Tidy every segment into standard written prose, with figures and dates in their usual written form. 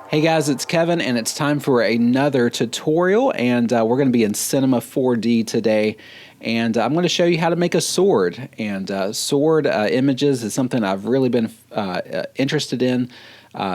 Hey guys, it's Kevin, and it's time for another tutorial, and we're going to be in Cinema 4D today, and I'm going to show you how to make a sword. And sword images is something I've really been interested in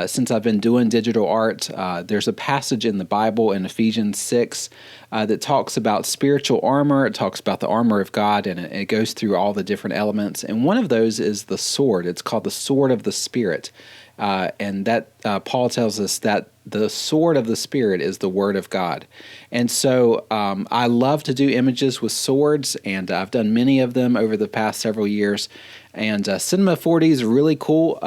since I've been doing digital art. There's a passage in the Bible in Ephesians 6 that talks about spiritual armor. It talks about the armor of God, and it goes through all the different elements, and one of those is the sword. It's called the sword of the Spirit. And that Paul tells us that the sword of the Spirit is the Word of God. And so I love to do images with swords, and I've done many of them over the past several years. And Cinema 4D is really cool,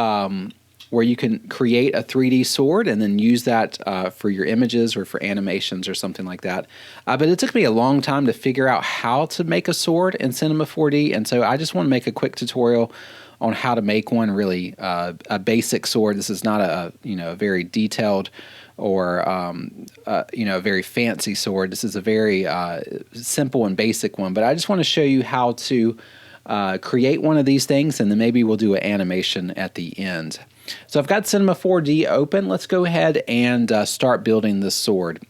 where you can create a 3D sword and then use that for your images or for animations or something like that. But it took me a long time to figure out how to make a sword in Cinema 4D, and so I just want to make a quick tutorial on how to make one, really a basic sword. This is not a very detailed or a very fancy sword. This is a very simple and basic one, but I just want to show you how to create one of these things, and then maybe we'll do an animation at the end. So I've got Cinema 4D open. Let's go ahead and start building this sword.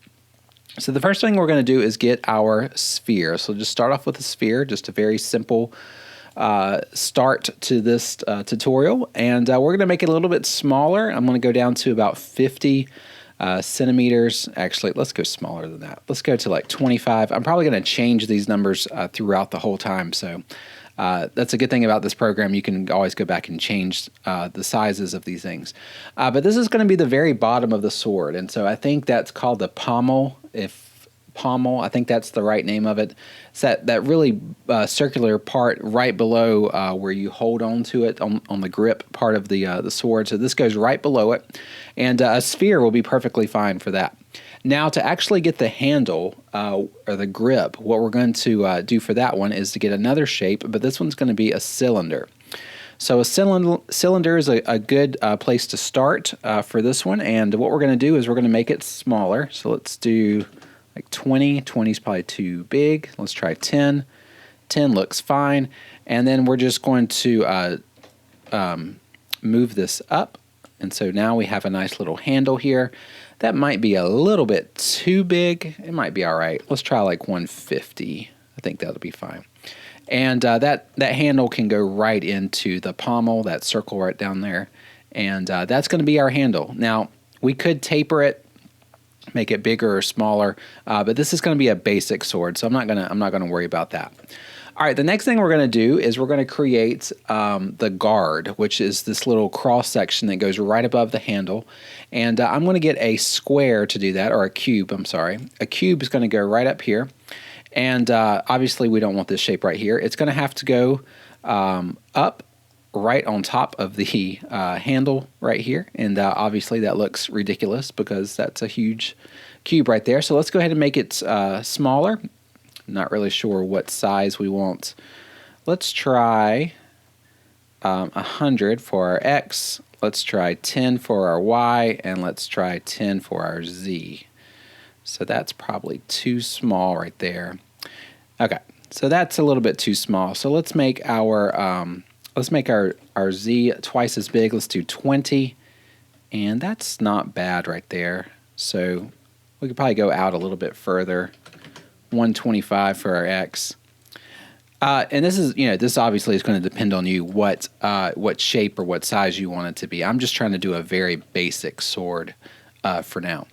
So the first thing we're going to do is get our sphere. So just start off with a sphere, just a very simple start to this tutorial, and we're going to make it a little bit smaller. I'm going to go down to about 50 centimeters. Actually, let's go smaller than that. Let's go to like 25. I'm probably going to change these numbers throughout the whole time, so that's a good thing about this program. You can always go back and change the sizes of these things. But this is going to be the very bottom of the sword, and so I think that's called the pommel. I think that's the right name of it. It's that really circular part right below where you hold on to it on the grip part of the sword. So this goes right below it, and a sphere will be perfectly fine for that. Now, to actually get the handle or the grip, what we're going to do for that one is to get another shape, but this one's going to be a cylinder. So a cylinder is a good place to start for this one, and what we're going to do is we're going to make it smaller. So let's do like 20. 20 is probably too big. Let's try 10. 10 looks fine. And then we're just going to move this up. And so now we have a nice little handle here. That might be a little bit too big. It might be all right. Let's try like 150. I think that'll be fine. And that handle can go right into the pommel, that circle right down there. And that's going to be our handle. Now, we could taper it, make it bigger or smaller, but this is going to be a basic sword, so I'm not gonna worry about that. All right, the next thing we're going to do is we're going to create the guard, which is this little cross section that goes right above the handle, and I'm going to get a square to do that, or a cube. I'm sorry, a cube is going to go right up here, and obviously we don't want this shape right here. It's going to have to go up right on top of the handle right here, and obviously that looks ridiculous because that's a huge cube right there. So let's go ahead and make it smaller. I'm not really sure what size we want. Let's try 100 for our X, let's try 10 for our Y, and let's try 10 for our Z. So that's probably too small right there. Okay, so that's a little bit too small. So let's make our Z twice as big. Let's do 20, and that's not bad right there. So we could probably go out a little bit further. 125 for our X. And this is, this obviously is going to depend on you what shape or what size you want it to be. I'm just trying to do a very basic sword for now.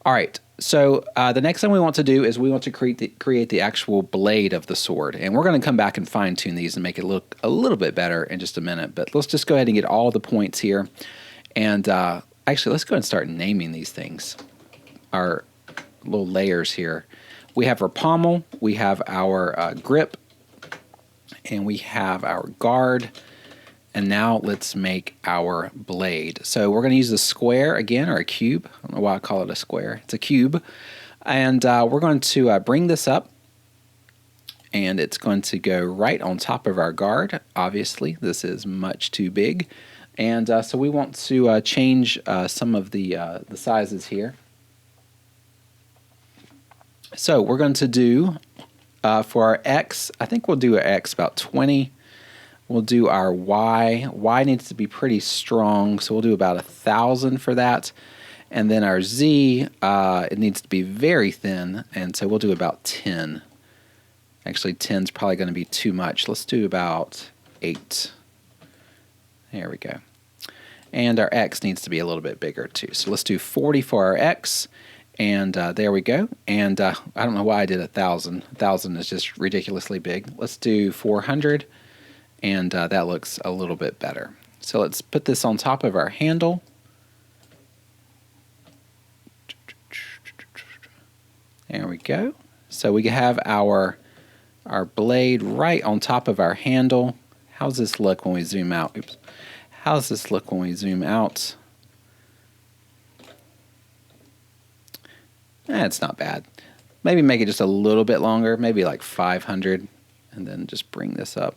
All right. So the next thing we want to do is we want to create the actual blade of the sword, and we're going to come back and fine tune these and make it look a little bit better in just a minute. But let's just go ahead and get all the points here, and actually let's go ahead and start naming these things, our little layers here. We have our pommel, we have our grip, and we have our guard. And now let's make our blade. So we're going to use a square again, or a cube. I don't know why I call it a square. It's a cube. And we're going to bring this up, and it's going to go right on top of our guard. Obviously, this is much too big. And so we want to change some of the sizes here. So we're going to do, for our X, I think we'll do an X about 20. We'll do our Y. Y needs to be pretty strong, so we'll do about 1,000 for that. And then our Z, it needs to be very thin, and so we'll do about 10. Actually, 10 is probably going to be too much. Let's do about 8. There we go. And our X needs to be a little bit bigger too. So let's do 40 for our X, and there we go. And I don't know why I did 1,000. 1,000 is just ridiculously big. Let's do 400, and that looks a little bit better. So let's put this on top of our handle. There we go. So we have our blade right on top of our handle. How's this look when we zoom out? Oops. How's this look when we zoom out? It's not bad. Maybe make it just a little bit longer, maybe like 500, and then just bring this up.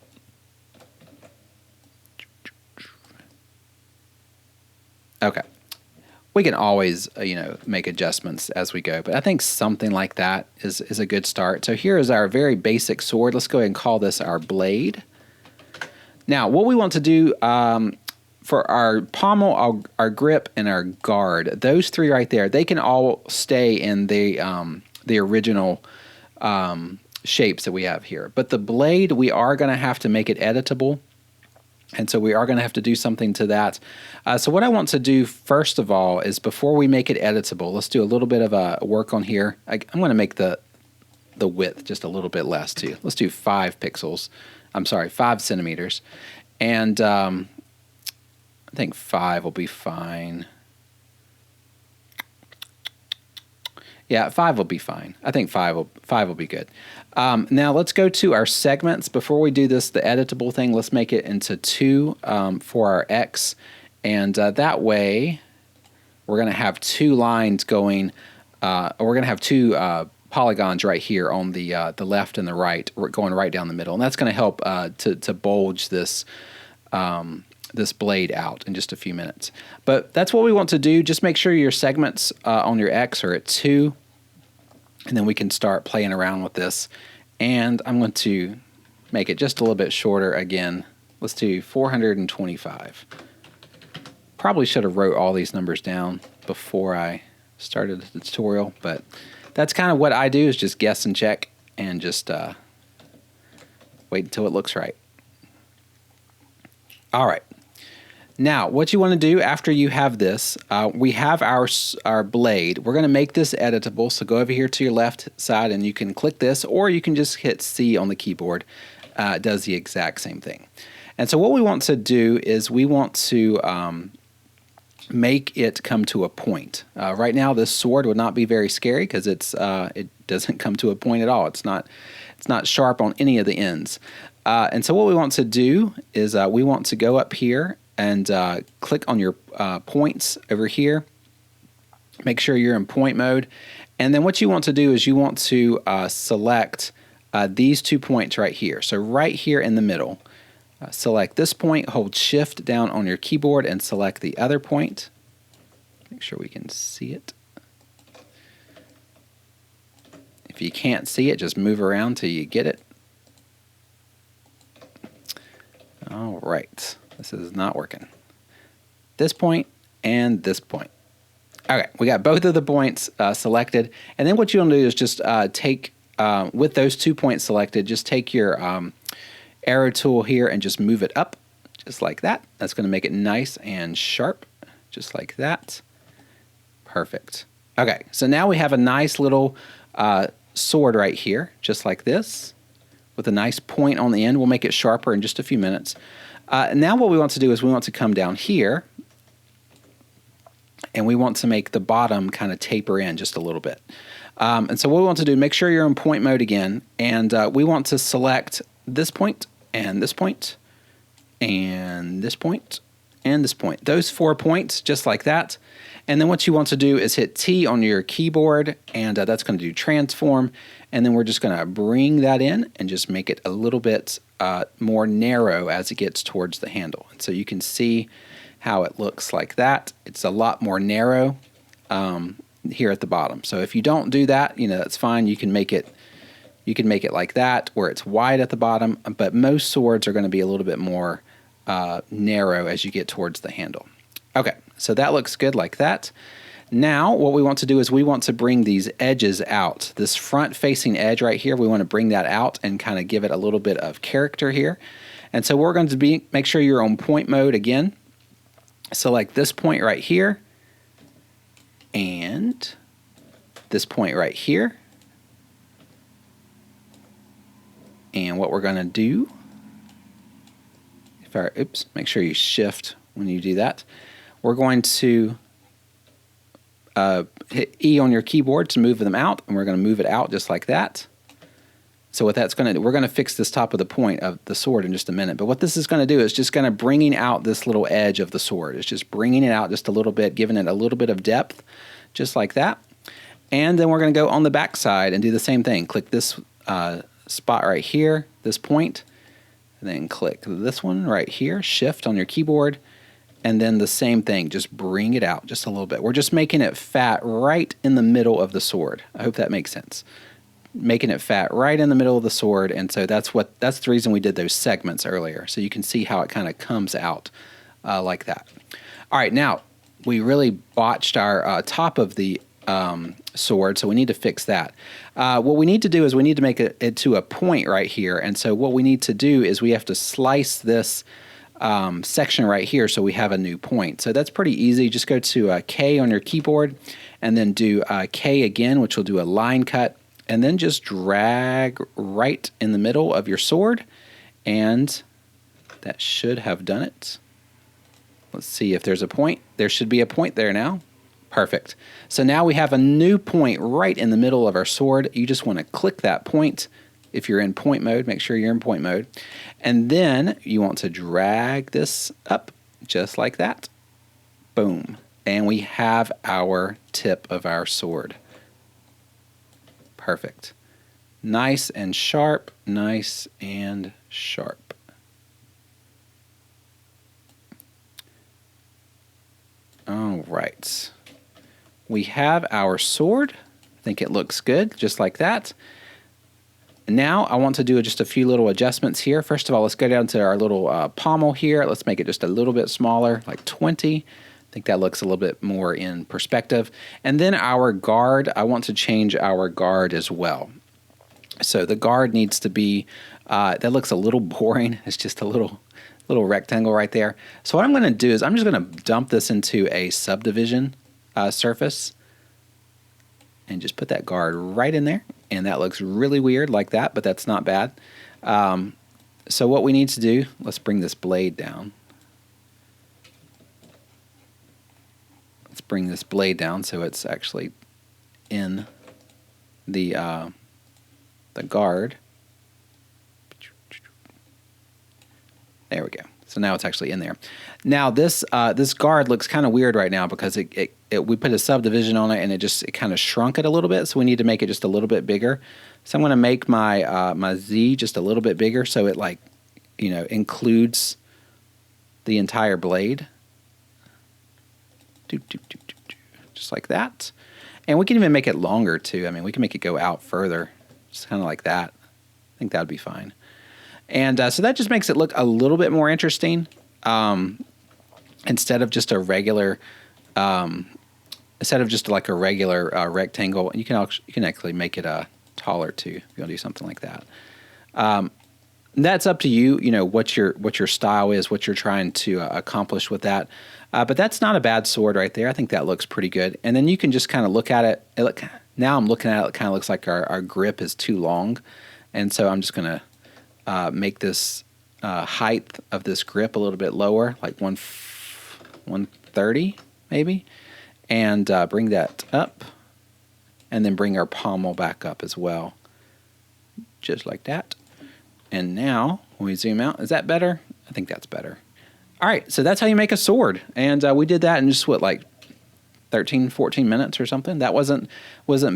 Okay. We can always, make adjustments as we go, but I think something like that is a good start. So here is our very basic sword. Let's go ahead and call this our blade. Now, what we want to do for our pommel, our grip, and our guard, those three right there, they can all stay in the original shapes that we have here. But the blade, we are going to have to make it editable. And so we are going to have to do something to that. So what I want to do first of all is before we make it editable, let's do a little bit of a work on here. I'm going to make the width just a little bit less too. Let's do 5 pixels. I'm sorry, 5 centimeters. And I think 5 will be fine. Yeah, 5 will be fine. I think 5 will be good. Now let's go to our segments. Before we do this, the editable thing, let's make it into 2 for our X. And that way, we're going to have 2 lines going, we're going to have 2 polygons right here on the left and the right, going right down the middle. And that's going to help to bulge this this blade out in just a few minutes. But that's what we want to do. Just make sure your segments on your X are at 2, and then we can start playing around with this. And I'm going to make it just a little bit shorter again. Let's do 425. Probably should have wrote all these numbers down before I started the tutorial, but that's kind of what I do, is just guess and check and just wait until it looks right. All right. Now, what you want to do after you have this, we have our blade. We're going to make this editable, so go over here to your left side and you can click this, or you can just hit C on the keyboard. It does the exact same thing. And so what we want to do is we want to make it come to a point. Right now, this sword would not be very scary because it doesn't come to a point at all. It's not sharp on any of the ends. And so what we want to do is we want to go up here and click on your points over here. Make sure you're in point mode. And then what you want to do is you want to select these 2 points right here. So right here in the middle, select this point, hold Shift down on your keyboard and select the other point. Make sure we can see it. If you can't see it, just move around till you get it. All right. This is not working. This point and this point. Okay, we got both of the points selected. And then what you want to do is just take, with those 2 points selected, just take your arrow tool here and just move it up, just like that. That's going to make it nice and sharp, just like that. Perfect. Okay, so now we have a nice little sword right here, just like this, with a nice point on the end. We'll make it sharper in just a few minutes. Now what we want to do is we want to come down here and we want to make the bottom kind of taper in just a little bit. And so what we want to do, make sure you're in point mode again, and we want to select this point and this point and this point and this point. Those 4 points, just like that. And then what you want to do is hit T on your keyboard, and that's going to do transform. And then we're just going to bring that in and just make it a little bit more narrow as it gets towards the handle. And so you can see how it looks like that. It's a lot more narrow here at the bottom. So if you don't do that, that's fine. You can make it like that, where it's wide at the bottom. But most swords are going to be a little bit more narrow as you get towards the handle. Okay, so that looks good like that. Now, what we want to do is we want to bring these edges out. This front-facing edge right here, we want to bring that out and kind of give it a little bit of character here. And so we're going to make sure you're on point mode again. Select this point right here and this point right here. And what we're going to do, make sure you shift when you do that. We're going to hit E on your keyboard to move them out, and we're going to move it out just like that. So what that's going to do, we're going to fix this top of the point of the sword in just a minute. But what this is going to do is just kind of bringing out this little edge of the sword. It's just bringing it out just a little bit, giving it a little bit of depth, just like that. And then we're going to go on the back side and do the same thing. Click this spot right here, this point, and then click this one right here, shift on your keyboard, and then the same thing, just bring it out just a little bit. We're just making it fat right in the middle of the sword. I hope that makes sense. Making it fat right in the middle of the sword, and so that's the reason we did those segments earlier, so you can see how it kind of comes out like that. All right, now we really botched our top of the sword, so we need to fix that. What we need to do is we need to make it to a point right here, and so what we need to do is we have to slice this section right here so we have a new point. So that's pretty easy. Just go to K on your keyboard and then do K again, which will do a line cut, and then just drag right in the middle of your sword, and that should have done it. Let's see if there's a point. There should be a point there now. Perfect. So now we have a new point right in the middle of our sword. You just want to click that point. If you're in point mode, make sure you're in point mode. And then you want to drag this up just like that. Boom. And we have our tip of our sword. Perfect. Nice and sharp, nice and sharp. All right. We have our sword. I think it looks good, just like that. Now I want to do just a few little adjustments here. First of all, let's go down to our little pommel here. Let's make it just a little bit smaller, like 20. I think that looks a little bit more in perspective. And then our guard, I want to change our guard as well. So the guard needs to be, that looks a little boring. It's just a little rectangle right there. So what I'm going to do is I'm just going to dump this into a subdivision surface and just put that guard right in there. And that looks really weird like that, but that's not bad. So what we need to do, let's bring this blade down. Let's bring this blade down so it's actually in the guard. There we go. So now it's actually in there. Now this guard looks kind of weird right now because we put a subdivision on it and it kind of shrunk it a little bit. So we need to make it just a little bit bigger. So I'm going to make my my Z just a little bit bigger so it includes the entire blade. Just like that. And we can even make it longer too. I mean, we can make it go out further, just kind of like that. I think that would be fine. And so that just makes it look a little bit more interesting. Instead of just a regular, rectangle, you can actually make it taller too. If you want to do something like that. That's up to you. You know what your style is, what you're trying to accomplish with that. But that's not a bad sword right there. I think that looks pretty good. And then you can just kind of look at it. Now I'm looking at it. It kind of looks like our grip is too long, and so I'm just gonna make this height of this grip a little bit lower, like 130 maybe, and bring that up, and then bring our pommel back up as well, just like that. And now when we zoom out, is that better? I think that's better. All right, so that's how you make a sword, and we did that in just like 13, 14 minutes or something. That wasn't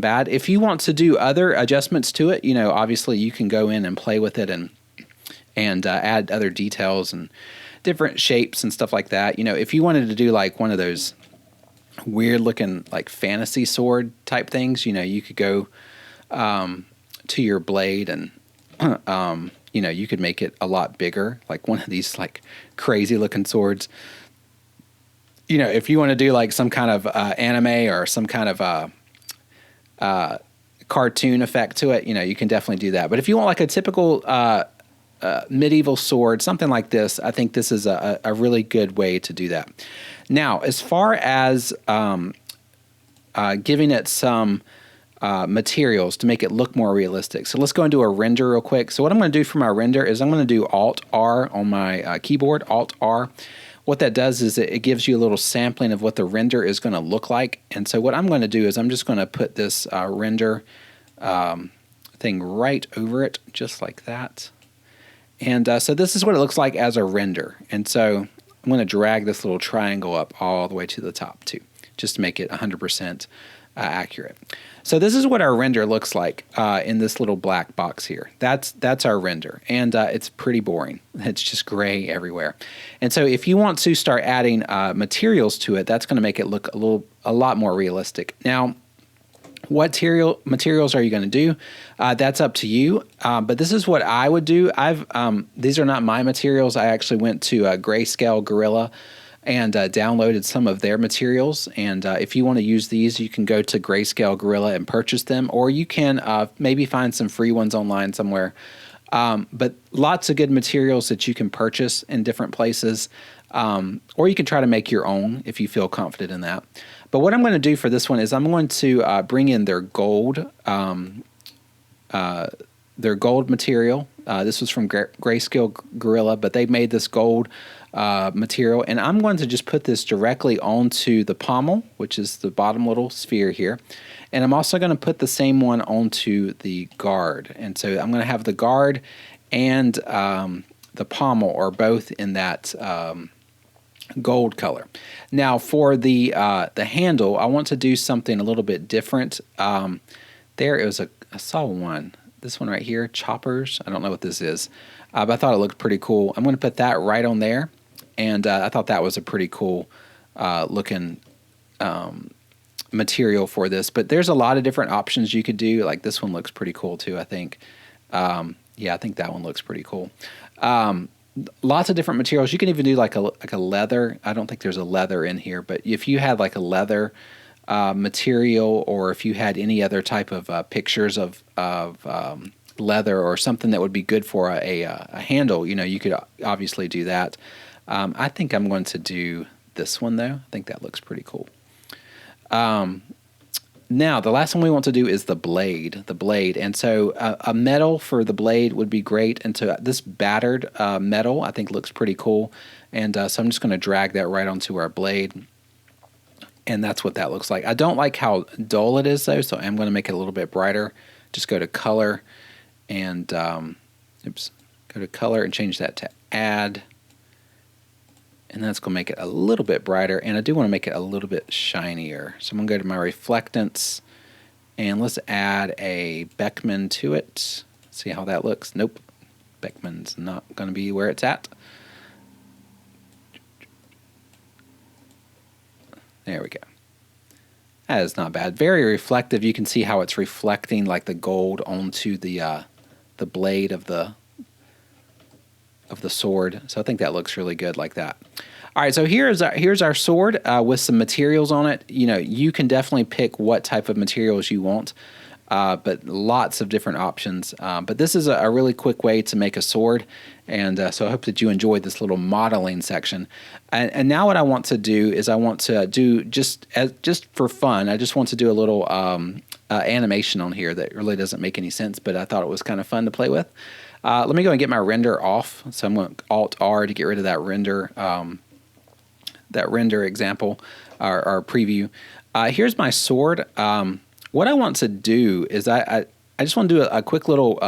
bad. If you want to do other adjustments to it, obviously you can go in and play with it and add other details and different shapes and stuff like that. If you wanted to do like one of those weird looking like fantasy sword type things, you could go to your blade and you could make it a lot bigger, like one of these like crazy looking swords. if you want to do like some kind of anime or some kind of cartoon effect to it, you can definitely do that. But if you want like a typical medieval sword, something like this, I think this is a really good way to do that. Now, as far as giving it some materials to make it look more realistic. So let's go and do a render real quick. So what I'm going to do for my render is I'm going to do Alt-R on my keyboard, Alt-R. What that does is it gives you a little sampling of what the render is going to look like. And so what I'm going to do is I'm just going to put this render thing right over it, just like that. And so this is what it looks like as a render. And so I'm going to drag this little triangle up all the way to the top too, just to make it 100% accurate. So this is what our render looks like in this little black box here. That's our render, and it's pretty boring. It's just gray everywhere. And so if you want to start adding materials to it, that's going to make it look a lot more realistic. Now, what materials are you going to do? That's up to you. But this is what I would do. These are not my materials. I actually went to Grayscale Gorilla and downloaded some of their materials. And if you want to use these, you can go to Grayscale Gorilla and purchase them, or you can maybe find some free ones online somewhere. But lots of good materials that you can purchase in different places, or you can try to make your own if you feel confident in that. But what I'm going to do for this one is I'm going to bring in their gold material. This was from Grayscale Gorilla, but they made this gold material, and I'm going to just put this directly onto the pommel, which is the bottom little sphere here, and I'm also going to put the same one onto the guard. And so I'm going to have the guard and the pommel are both in that gold color. Now for the handle, I want to do something a little bit different. There it was I saw one. This one right here, choppers. I don't know what this is, but I thought it looked pretty cool. I'm going to put that right on there, and I thought that was a pretty cool looking material for this. But there's a lot of different options you could do. Like this one looks pretty cool too, I think. Yeah, I think that one looks pretty cool. Lots of different materials. You can even do like a leather. I don't think there's a leather in here, but if you had like a leather material, or if you had any other type of pictures of leather or something that would be good for a handle, you could obviously do that. I think I'm going to do this one though. I think that looks pretty cool. Now the last one we want to do is the blade. And so a metal for the blade would be great. And so this battered metal I think looks pretty cool. And so I'm just going to drag that right onto our blade. And that's what that looks like. I don't like how dull it is though, so I'm going to make it a little bit brighter. Just go to color and go to color and change that to add. And that's going to make it a little bit brighter. And I do want to make it a little bit shinier. So I'm going to go to my reflectance and let's add a Beckman to it. See how that looks. Nope. Beckman's not going to be where it's at. There we go. That is not bad. Very reflective. You can see how it's reflecting like the gold onto the blade of the sword. So I think that looks really good like that. All right, so here's our sword with some materials on it. You can definitely pick what type of materials you want, but lots of different options. But this is a really quick way to make a sword. And so I hope that you enjoyed this little modeling section. And now what I want to do is I want to do just for fun, I just want to do a little animation on here that really doesn't make any sense, but I thought it was kind of fun to play with. Let me go and get my render off. So I'm going to Alt-R to get rid of that render example or preview. Here's my sword. What I want to do is I just want to do a quick little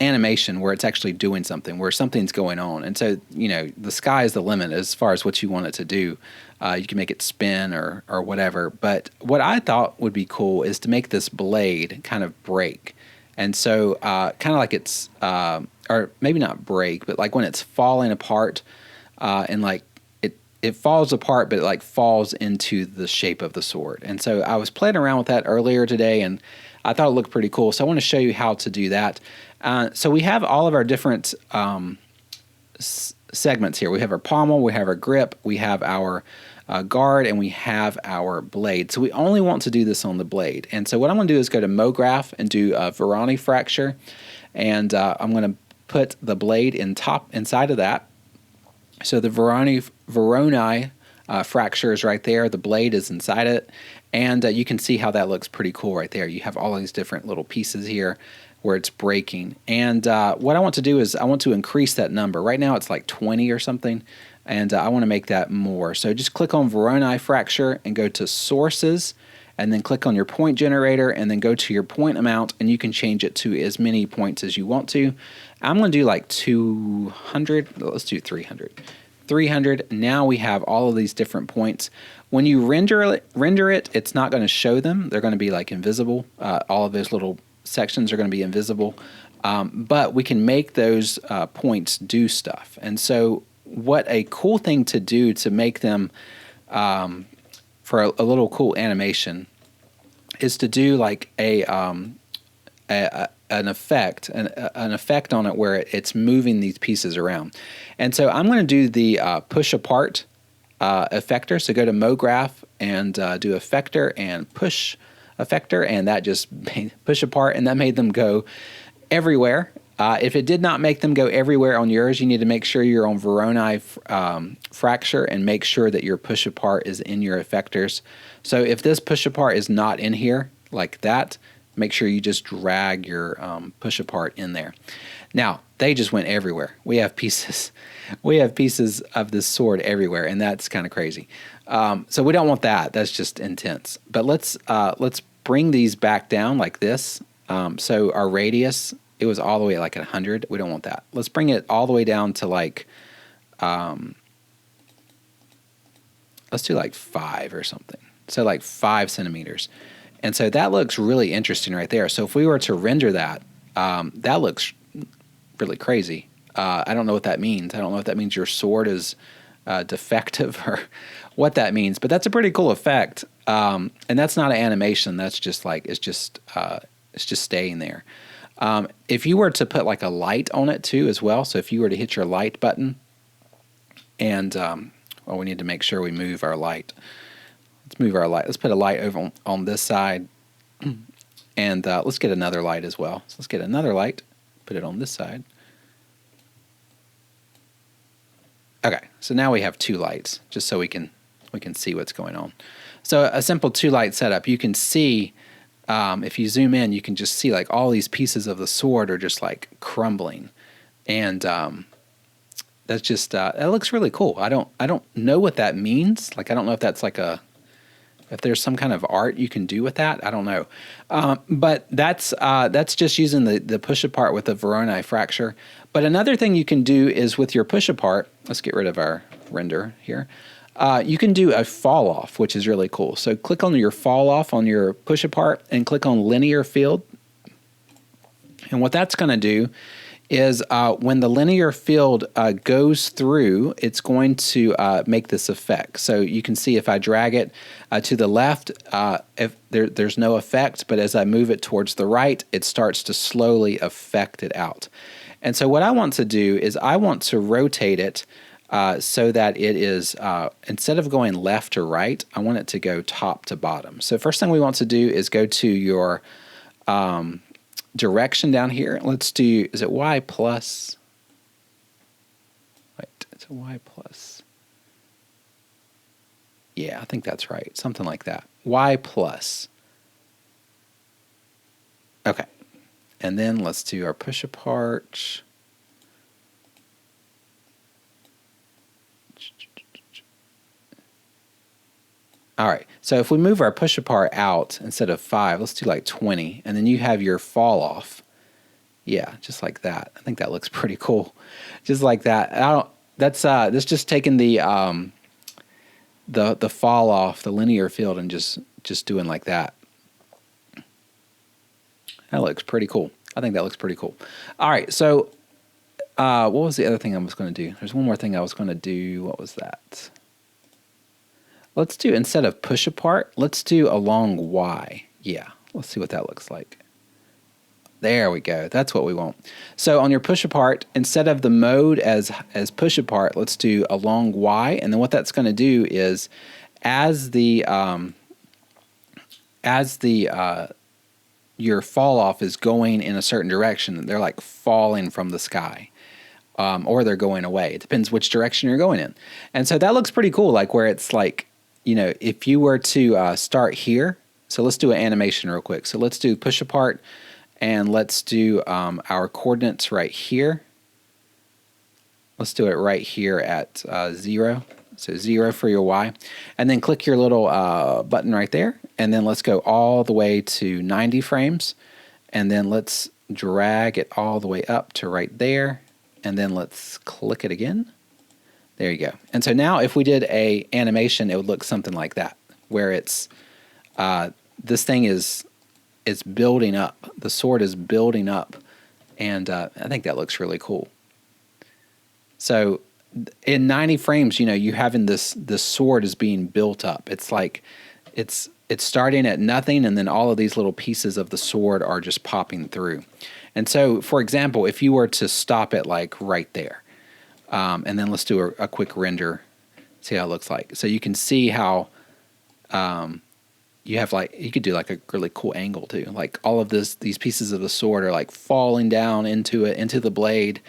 animation where it's actually doing something, where something's going on. And so, the sky is the limit as far as what you want it to do. You can make it spin or whatever. But what I thought would be cool is to make this blade kind of break. And so kind of like it's, or maybe not break, but like when it's falling apart and like it falls apart, but it like falls into the shape of the sword. And so I was playing around with that earlier today, and I thought it looked pretty cool. So I want to show you how to do that. So we have all of our different segments here. We have our pommel, we have our grip, we have our guard, and we have our blade. So we only want to do this on the blade. And so what I'm going to do is go to MoGraph and do a Voronoi fracture, and I'm going to put the blade inside of that. So the Voronoi fracture is right there. The blade is inside it, and you can see how that looks pretty cool right there. You have all these different little pieces here where it's breaking. And what I want to do is I want to increase that number. Right now it's like 20 or something, and I want to make that more. So just click on Voronoi fracture and go to sources, and then click on your point generator, and then go to your point amount, and you can change it to as many points as you want to. I'm going to do like 200. Let's do 300. 300. Now we have all of these different points. When you render it, it's not going to show them. They're going to be like invisible. All of those little sections are going to be invisible. But we can make those points do stuff. And so what a cool thing to do to make them for a little cool animation is to do like an effect on it where it's moving these pieces around. And so I'm going to do the push apart effector. So go to MoGraph and do effector and push effector, and that just made push apart, and that made them go everywhere. If it did not make them go everywhere on yours, you need to make sure you're on Voronoi fracture and make sure that your push apart is in your effectors. So if this push apart is not in here like that, make sure you just drag your push apart in there. Now, they just went everywhere. We have pieces of this sword everywhere, and that's kind of crazy. So we don't want that. That's just intense. But let's bring these back down like this. So our radius, it was all the way at like 100. We don't want that. Let's bring it all the way down to like, let's do like 5 or something. So like 5 centimeters. And so that looks really interesting right there. So if we were to render that, that looks really crazy. I don't know what that means. I don't know if that means your sword is defective or what that means, but that's a pretty cool effect. And that's not an animation. That's just like, it's just staying there. If you were to put like a light on it too as well, so if you were to hit your light button and, well, we need to make sure we move our light. Let's move our light. Let's put a light over on this side, and let's get another light as well. So let's get another light, put it on this side. Okay, so now we have 2 lights, just so we can see what's going on. So a simple 2-light setup. You can see, if you zoom in, you can just see like all these pieces of the sword are just like crumbling, and that's just that looks really cool. I don't know what that means. Like I don't know if that's like if there's some kind of art you can do with that. I don't know. But that's just using the push apart with the Voronoi fracture. But another thing you can do is with your push apart, let's get rid of our render here. You can do a fall off, which is really cool. So click on your fall off on your push apart and click on linear field. And what that's going to do is when the linear field goes through, it's going to make this effect. So you can see if I drag it to the left, if there's no effect, but as I move it towards the right, it starts to slowly affect it out. And so what I want to do is I want to rotate it so that it is, instead of going left to right, I want it to go top to bottom. So first thing we want to do is go to your direction down here. Let's do, is it Y plus? Wait, it's a Y plus. Yeah, I think that's right. Something like that. Y plus. Okay. And then let's do our push apart. All right, so if we move our push apart out instead of 5, let's do like 20, and then you have your fall off. Yeah, just like that. I think that looks pretty cool. Just like that. That's just taking the fall off, the linear field, and just doing like that. That looks pretty cool. I think that looks pretty cool. All right, so what was the other thing I was going to do? There's one more thing I was going to do. What was that? Let's do, instead of push apart, let's do along Y. Yeah, let's see what that looks like. There we go. That's what we want. So on your push apart, instead of the mode as push apart, let's do a long Y. And then what that's going to do is as the your fall off is going in a certain direction, they're like falling from the sky. Or they're going away. It depends which direction you're going in. And so that looks pretty cool, like where it's like, you know, if you were to start here. So let's do an animation real quick. So let's do push apart, and let's do our coordinates right here. Let's do it right here at 0. So 0 for your Y. And then click your little button right there. And then let's go all the way to 90 frames. And then let's drag it all the way up to right there. And then let's click it again. There you go. And so now if we did a animation, it would look something like that, where it's this thing is building up. The sword is building up, and I think that looks really cool. So in 90 frames, you know, you having this sword is being built up. It's like it's starting at nothing, and then all of these little pieces of the sword are just popping through. And so, for example, if you were to stop it like right there, and then let's do a quick render, see how it looks like. So you can see how you have like, you could do like a really cool angle too. Like all of these pieces of the sword are like falling down into the blade.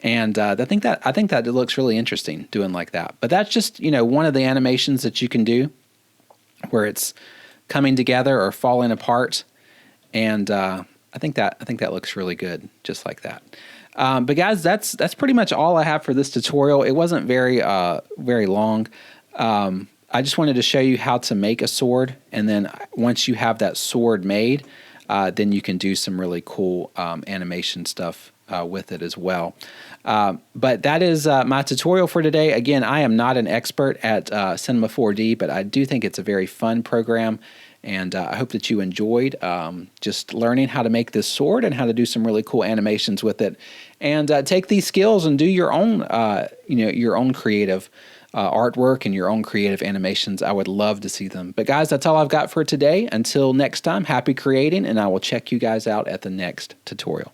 And I think that it looks really interesting doing like that. But that's just, you know, one of the animations that you can do where it's coming together or falling apart. And I think that looks really good, just like that. But guys, that's pretty much all I have for this tutorial. It wasn't very long. I just wanted to show you how to make a sword, and then once you have that sword made, then you can do some really cool animation stuff with it as well. But that is my tutorial for today. Again, I am not an expert at Cinema 4D, but I do think it's a very fun program. And I hope that you enjoyed just learning how to make this sword and how to do some really cool animations with it. And take these skills and do your own, your own creative artwork and your own creative animations. I would love to see them. But guys, that's all I've got for today. Until next time, happy creating, and I will check you guys out at the next tutorial.